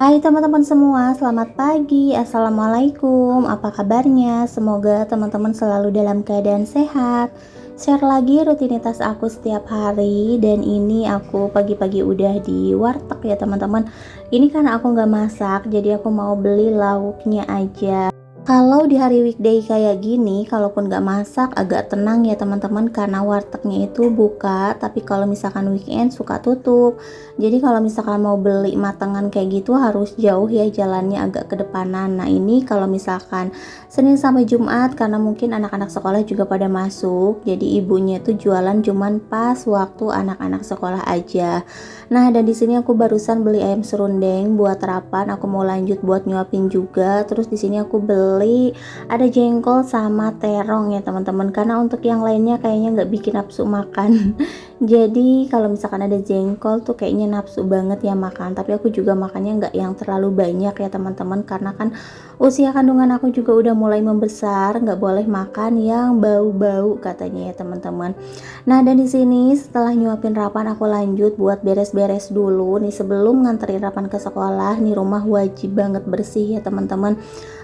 Hai teman-teman semua, selamat pagi. Assalamualaikum. Apa kabarnya? Semoga teman-teman selalu dalam keadaan sehat. Share lagi rutinitas aku setiap hari. Dan ini aku pagi-pagi udah di warteg ya teman-teman. Ini kan aku nggak masak, jadi aku mau beli lauknya aja. Kalau di hari weekday kayak gini, kalaupun nggak masak agak tenang ya teman-teman, karena wartegnya itu buka, tapi kalau misalkan weekend suka tutup. Jadi kalau misalkan mau beli matangan kayak gitu harus jauh ya, jalannya agak ke depanan. Nah ini kalau misalkan Senin sampai Jumat, karena mungkin anak-anak sekolah juga pada masuk, jadi ibunya itu jualan cuman pas waktu anak-anak sekolah aja. Nah, dan di sini aku barusan beli ayam serundeng buat sarapan. Aku mau lanjut buat nyuapin juga. Terus di sini aku beli ada jengkol sama terong ya teman-teman. Karena untuk yang lainnya kayaknya nggak bikin nafsu makan. Jadi kalau misalkan ada jengkol tuh kayaknya nafsu banget ya makan. Tapi aku juga makannya nggak yang terlalu banyak ya teman-teman. Karena kan usia kandungan aku juga udah mulai membesar. Nggak boleh makan yang bau-bau katanya ya teman-teman. Nah, dan di sini setelah nyuapin Rapan aku lanjut buat beres-beres dulu nih sebelum nganterin Rapan ke sekolah. Nih rumah wajib banget bersih ya teman-teman.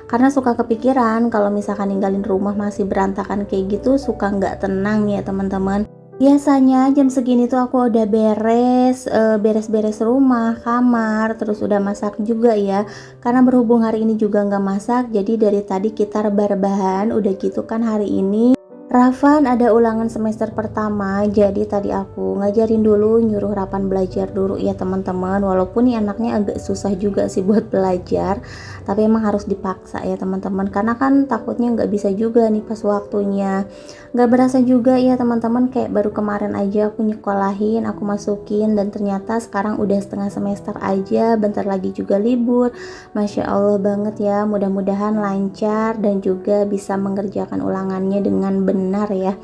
Karena suka kepikiran kalau misalkan ninggalin rumah masih berantakan kayak gitu suka nggak tenang ya teman-teman. Biasanya jam segini tuh aku udah beres-beres rumah, kamar, terus udah masak juga ya. Karena berhubung hari ini juga nggak masak, jadi dari tadi kita rebah-rebahan. Udah gitu kan hari ini Rafan ada ulangan semester pertama, jadi tadi aku ngajarin dulu, nyuruh Rapan belajar dulu ya teman-teman. Walaupun nih anaknya agak susah juga sih buat belajar, tapi emang harus dipaksa ya teman-teman. Karena kan takutnya nggak bisa juga nih pas waktunya. Nggak berasa juga ya teman-teman, kayak baru kemarin aja aku nyekolahin, aku masukin, dan ternyata sekarang udah setengah semester aja, bentar lagi juga libur. Masya Allah banget ya, mudah-mudahan lancar dan juga bisa mengerjakan ulangannya dengan benar ya.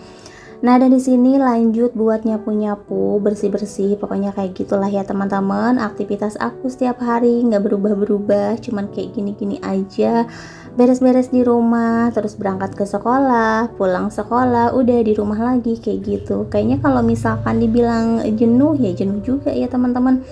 Nah, dan di sini lanjut buat nyapu-nyapu, bersih-bersih, pokoknya kayak gitulah ya teman-teman. Aktivitas aku setiap hari nggak berubah-berubah, cuman kayak gini-gini aja. Beres-beres di rumah, terus berangkat ke sekolah, pulang sekolah, udah di rumah lagi kayak gitu. Kayaknya kalau misalkan dibilang jenuh ya jenuh juga ya teman-teman.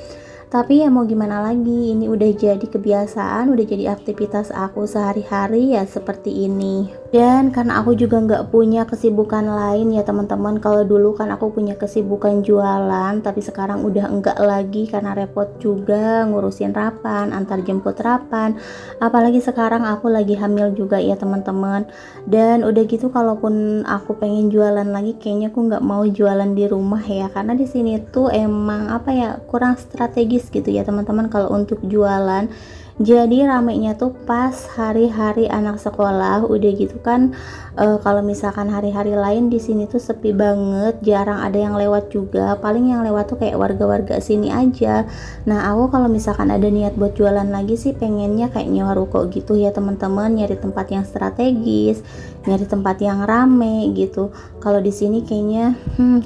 Tapi ya mau gimana lagi, ini udah jadi kebiasaan, udah jadi aktivitas aku sehari-hari ya seperti ini. Dan karena aku juga nggak punya kesibukan lain ya teman-teman. Kalau dulu kan aku punya kesibukan jualan, tapi sekarang udah enggak lagi karena repot juga ngurusin Rapan, antar jemput Rapan. Apalagi sekarang aku lagi hamil juga ya teman-teman. Dan udah gitu kalaupun aku pengen jualan lagi, kayaknya aku nggak mau jualan di rumah ya, karena di sini tuh emang apa ya, kurang strategis gitu ya teman-teman kalau untuk jualan. Jadi ramenya tuh pas hari-hari anak sekolah, udah gitu kan kalau misalkan hari-hari lain di sini tuh sepi banget, jarang ada yang lewat juga. Paling yang lewat tuh kayak warga-warga sini aja. Nah, aku kalau misalkan ada niat buat jualan lagi sih pengennya kayak nyewa ruko gitu ya teman-teman, nyari tempat yang strategis, nyari tempat yang rame gitu. Kalau di sini kayaknya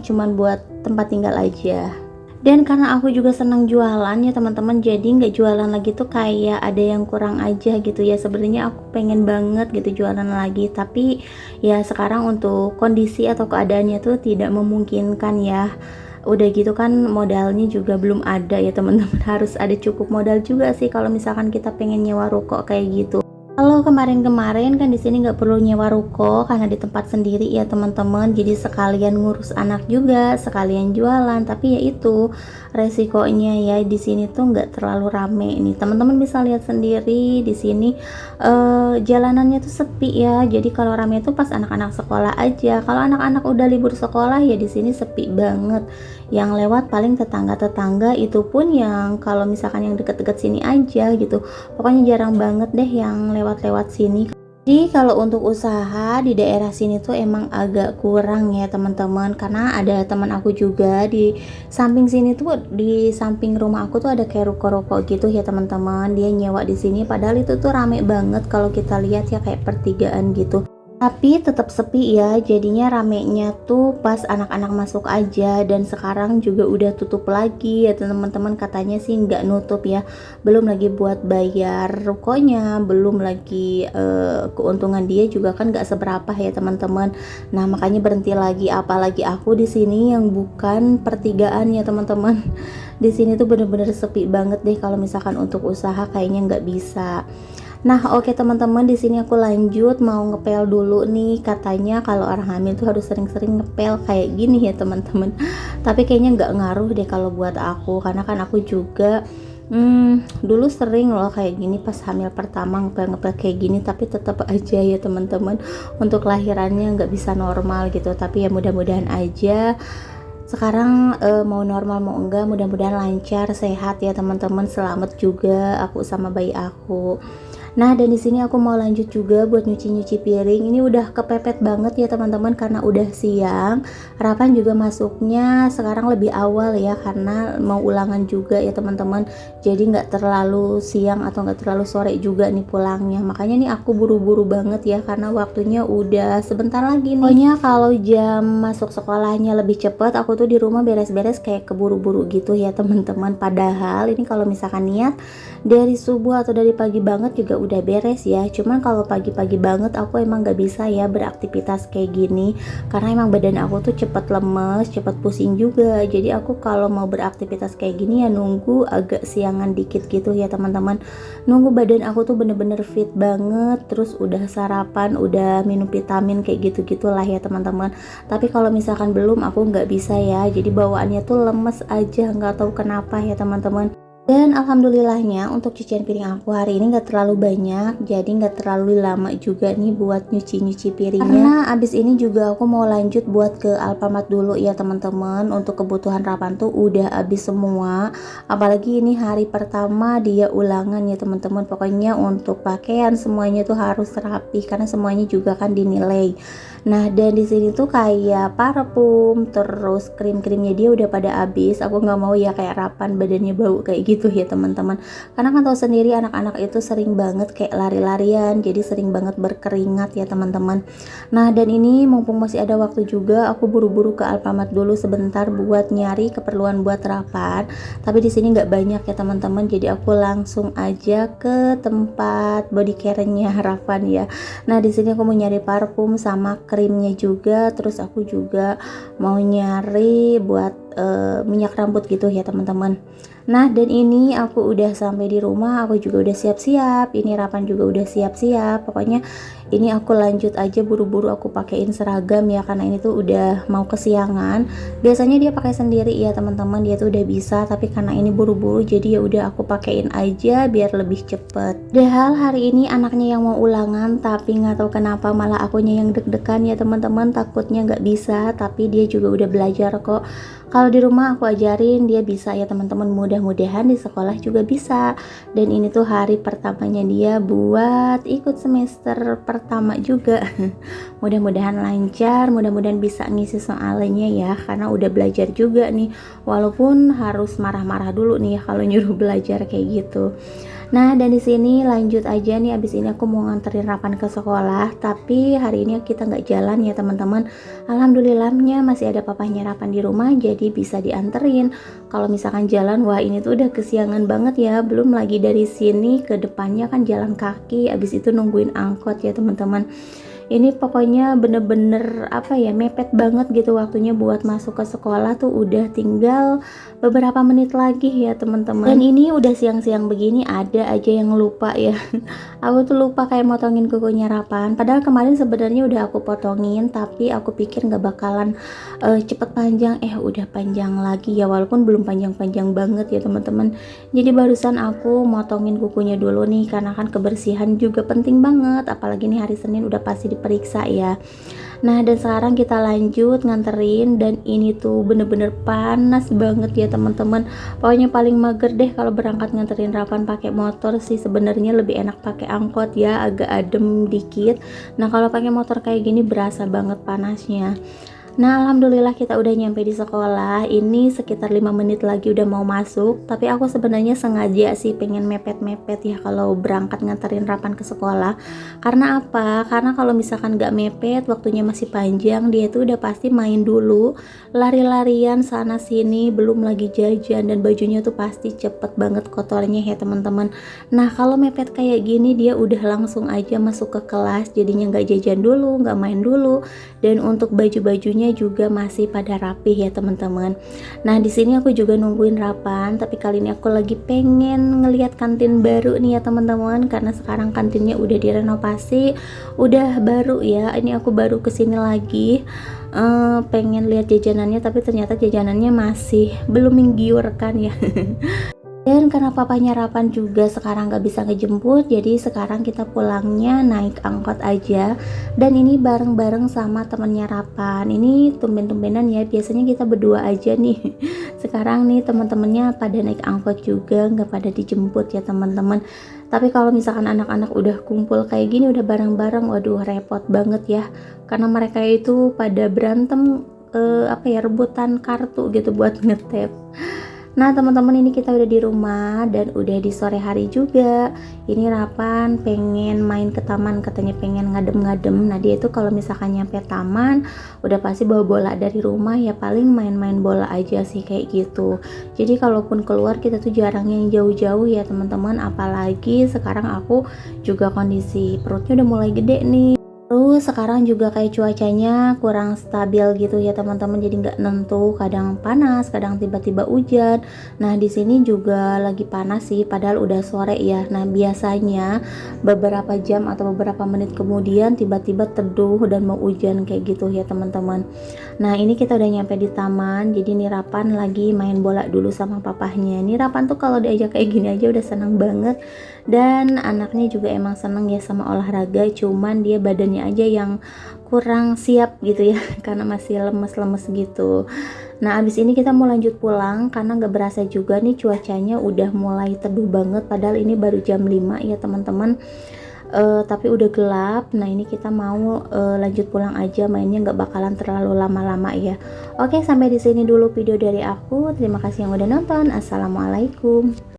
cuman buat tempat tinggal aja. Dan karena aku juga senang jualan ya teman-teman, jadi nggak jualan lagi tuh kayak ada yang kurang aja gitu ya. Sebenarnya aku pengen banget gitu jualan lagi, tapi ya sekarang untuk kondisi atau keadaannya tuh tidak memungkinkan ya. Udah gitu kan modalnya juga belum ada ya teman-teman. Harus ada cukup modal juga sih kalau misalkan kita pengen nyewa ruko kayak gitu. Kalau kemarin-kemarin kan di sini nggak perlu nyewa ruko karena di tempat sendiri ya teman-teman. Jadi sekalian ngurus anak juga, sekalian jualan. Tapi ya itu resikonya ya, di sini tuh nggak terlalu rame nih. Teman-teman bisa lihat sendiri di sini jalanannya tuh sepi ya. Jadi kalau rame itu pas anak-anak sekolah aja. Kalau anak-anak udah libur sekolah ya di sini sepi banget. Yang lewat paling tetangga-tetangga, itu pun yang kalau misalkan yang deket-deket sini aja gitu. Pokoknya jarang banget deh yang lewat-lewat sini. Jadi kalau untuk usaha di daerah sini tuh emang agak kurang ya teman-teman, karena ada teman aku juga di samping sini tuh, di samping rumah aku tuh ada kayak ruko-ruko gitu ya teman-teman. Dia nyewa di sini padahal itu tuh rame banget kalau kita lihat ya, kayak pertigaan gitu. Tapi tetap sepi ya, jadinya ramenya tuh pas anak-anak masuk aja dan sekarang juga udah tutup lagi ya teman-teman, katanya sih nggak nutup ya. Belum lagi buat bayar rukonya, belum lagi keuntungan dia juga kan nggak seberapa ya teman-teman. Nah, makanya berhenti lagi, apalagi aku di sini yang bukan pertigaan ya teman-teman. Di sini tuh bener-bener sepi banget deh, kalau misalkan untuk usaha kayaknya nggak bisa. Nah, oke teman-teman, di sini aku lanjut mau ngepel dulu nih. Katanya kalau orang hamil tuh harus sering-sering ngepel kayak gini ya teman-teman. Tapi kayaknya nggak ngaruh deh kalau buat aku, karena kan aku juga dulu sering loh kayak gini pas hamil pertama ngepel-ngepel kayak gini, tapi tetap aja ya teman-teman untuk lahirannya nggak bisa normal gitu. Tapi ya mudah-mudahan aja sekarang mau normal mau enggak, mudah-mudahan lancar, sehat ya teman-teman, selamat juga aku sama bayi aku. Nah, dan di sini aku mau lanjut juga buat nyuci-nyuci piring. Ini udah kepepet banget ya teman-teman karena udah siang. Harapan juga masuknya sekarang lebih awal ya, karena mau ulangan juga ya teman-teman. Jadi nggak terlalu siang atau nggak terlalu sore juga nih pulangnya. Makanya nih aku buru-buru banget ya, karena waktunya udah sebentar lagi nih. Pokoknya kalau jam masuk sekolahnya lebih cepet, aku tuh di rumah beres-beres kayak keburu-buru gitu ya teman-teman. Padahal ini kalau misalkan niat dari subuh atau dari pagi banget juga udah beres ya. Cuman kalau pagi-pagi banget aku emang gak bisa ya beraktivitas kayak gini, karena emang badan aku tuh cepet lemes, cepet pusing juga. Jadi aku kalau mau beraktivitas kayak gini ya nunggu agak siangan dikit gitu ya teman-teman. Nunggu badan aku tuh bener-bener fit banget, terus udah sarapan, udah minum vitamin kayak gitu-gitulah ya teman-teman. Tapi kalau misalkan belum, aku nggak bisa ya. Jadi bawaannya tuh lemes aja, nggak tahu kenapa ya teman-teman. Dan alhamdulillahnya untuk cucian piring aku hari ini gak terlalu banyak, jadi gak terlalu lama juga nih buat nyuci-nyuci piringnya. Karena abis ini juga aku mau lanjut buat ke Alfamart dulu ya teman-teman. Untuk kebutuhan Rapan tuh udah habis semua, apalagi ini hari pertama dia ulangan ya teman-teman. Pokoknya untuk pakaian semuanya tuh harus rapi karena semuanya juga kan dinilai. Nah, dan di sini tuh kayak parfum terus krim-krimnya dia udah pada habis. Aku nggak mau ya kayak Rapan badannya bau kayak gitu ya teman-teman, karena kan tahu sendiri anak-anak itu sering banget kayak lari-larian, jadi sering banget berkeringat ya teman-teman. Nah, dan ini mumpung masih ada waktu juga, aku buru-buru ke Alfamart dulu sebentar buat nyari keperluan buat Rapan. Tapi di sini nggak banyak ya teman-teman, jadi aku langsung aja ke tempat body care-nya Rapan ya. Nah, di sini aku mau nyari parfum sama krimnya juga, terus aku juga mau nyari buat minyak rambut gitu ya teman-teman. Nah, dan ini aku udah sampai di rumah, aku juga udah siap-siap, ini Rapan juga udah siap-siap. Pokoknya ini aku lanjut aja buru-buru aku pakein seragam ya, karena ini tuh udah mau kesiangan. Biasanya dia pakai sendiri ya teman-teman, dia tuh udah bisa, tapi karena ini buru-buru jadi ya udah aku pakein aja biar lebih cepet. Padahal hari ini anaknya yang mau ulangan, tapi nggak tahu kenapa malah akunya yang deg-degan ya teman-teman, takutnya nggak bisa, tapi dia juga udah belajar kok. Kalau di rumah aku ajarin dia bisa ya teman-teman, mudah-mudahan di sekolah juga bisa. Dan ini tuh hari pertamanya dia buat ikut semester pertama juga. Mudah-mudahan lancar, mudah-mudahan bisa ngisi soalnya ya, karena udah belajar juga nih. Walaupun harus marah-marah dulu nih ya kalau nyuruh belajar kayak gitu. Nah, dan di sini lanjut aja nih, abis ini aku mau nganterin Rapan ke sekolah, tapi hari ini kita nggak jalan ya teman-teman. Alhamdulillahnya masih ada papahnya Rapan di rumah, jadi bisa dianterin. Kalau misalkan jalan, wah ini tuh udah kesiangan banget ya, belum lagi dari sini ke depannya kan jalan kaki, abis itu nungguin angkot ya teman-teman. Ini pokoknya bener-bener apa ya, mepet banget gitu waktunya buat masuk ke sekolah tuh udah tinggal beberapa menit lagi ya teman-teman. Dan ini udah siang-siang begini ada aja yang lupa ya. Aku tuh lupa kayak motongin kukunya Rapan, padahal kemarin sebenarnya udah aku potongin, tapi aku pikir nggak bakalan cepet panjang, udah panjang lagi ya, walaupun belum panjang-panjang banget ya teman-teman. Jadi barusan aku motongin kukunya dulu nih, karena kan kebersihan juga penting banget, apalagi nih hari Senin udah pasti diperiksa ya. Nah, dan sekarang kita lanjut nganterin, dan ini tuh bener-bener panas banget ya teman-teman. Pokoknya paling mager deh kalau berangkat nganterin Rapan pakai motor sih, sebenarnya lebih enak pakai angkot ya, agak adem dikit. Nah, kalau pakai motor kayak gini berasa banget panasnya. Nah, alhamdulillah kita udah nyampe di sekolah. Ini sekitar 5 menit lagi udah mau masuk. Tapi aku sebenarnya sengaja sih pengen mepet-mepet ya kalau berangkat nganterin Rapan ke sekolah. Karena apa? Karena kalau misalkan gak mepet, waktunya masih panjang, dia tuh udah pasti main dulu, lari-larian sana sini, belum lagi jajan dan bajunya tuh pasti cepet banget kotornya ya teman-teman. Nah, kalau mepet kayak gini dia udah langsung aja masuk ke kelas, jadinya nggak jajan dulu, nggak main dulu, dan untuk baju-bajunya juga masih pada rapih ya teman-teman. Nah di sini aku juga nungguin Rapan, tapi kali ini aku lagi pengen ngelihat kantin baru nih ya teman-teman, karena sekarang kantinnya udah direnovasi, udah baru ya. Ini aku baru kesini lagi, pengen lihat jajanannya, tapi ternyata jajanannya masih belum menggiurkan ya. Dan karena papanya Rapan juga sekarang gak bisa ngejemput, jadi sekarang kita pulangnya naik angkot aja. Dan ini bareng-bareng sama temennya Rapan. Ini tumben-tumbenan ya, biasanya kita berdua aja nih. Sekarang nih teman-temannya pada naik angkot juga, gak pada dijemput ya teman-teman. Tapi kalau misalkan anak-anak udah kumpul kayak gini, udah bareng-bareng, waduh repot banget ya. Karena mereka itu pada berantem, rebutan kartu gitu buat ngetep. Nah teman-teman, ini kita udah di rumah dan udah di sore hari juga. Ini Rapan pengen main ke taman, katanya pengen ngadem-ngadem. Nah dia itu kalau misalkan nyampe taman udah pasti bawa bola dari rumah ya, paling main-main bola aja sih kayak gitu. Jadi kalaupun keluar kita tuh jarang yang jauh-jauh ya teman-teman, apalagi sekarang aku juga kondisi perutnya udah mulai gede nih. Terus sekarang juga kayak cuacanya kurang stabil gitu ya teman-teman, jadi nggak nentu, kadang panas, kadang tiba-tiba hujan. Nah di sini juga lagi panas sih, padahal udah sore ya. Nah biasanya beberapa jam atau beberapa menit kemudian tiba-tiba teduh dan mau hujan kayak gitu ya teman-teman. Nah ini kita udah nyampe di taman, jadi nih Rapan lagi main bola dulu sama papahnya. Nih Rapan tuh kalau diajak kayak gini aja udah seneng banget, dan anaknya juga emang seneng ya sama olahraga, cuman dia badannya aja yang kurang siap gitu ya karena masih lemes-lemes gitu. Nah abis ini kita mau lanjut pulang karena gak berasa juga nih cuacanya udah mulai teduh banget, padahal ini baru jam 5 ya teman-teman. Tapi udah gelap. Nah ini kita mau lanjut pulang aja, mainnya nggak bakalan terlalu lama-lama ya. Oke, sampai di sini dulu video dari aku. Terima kasih yang udah nonton. Assalamualaikum.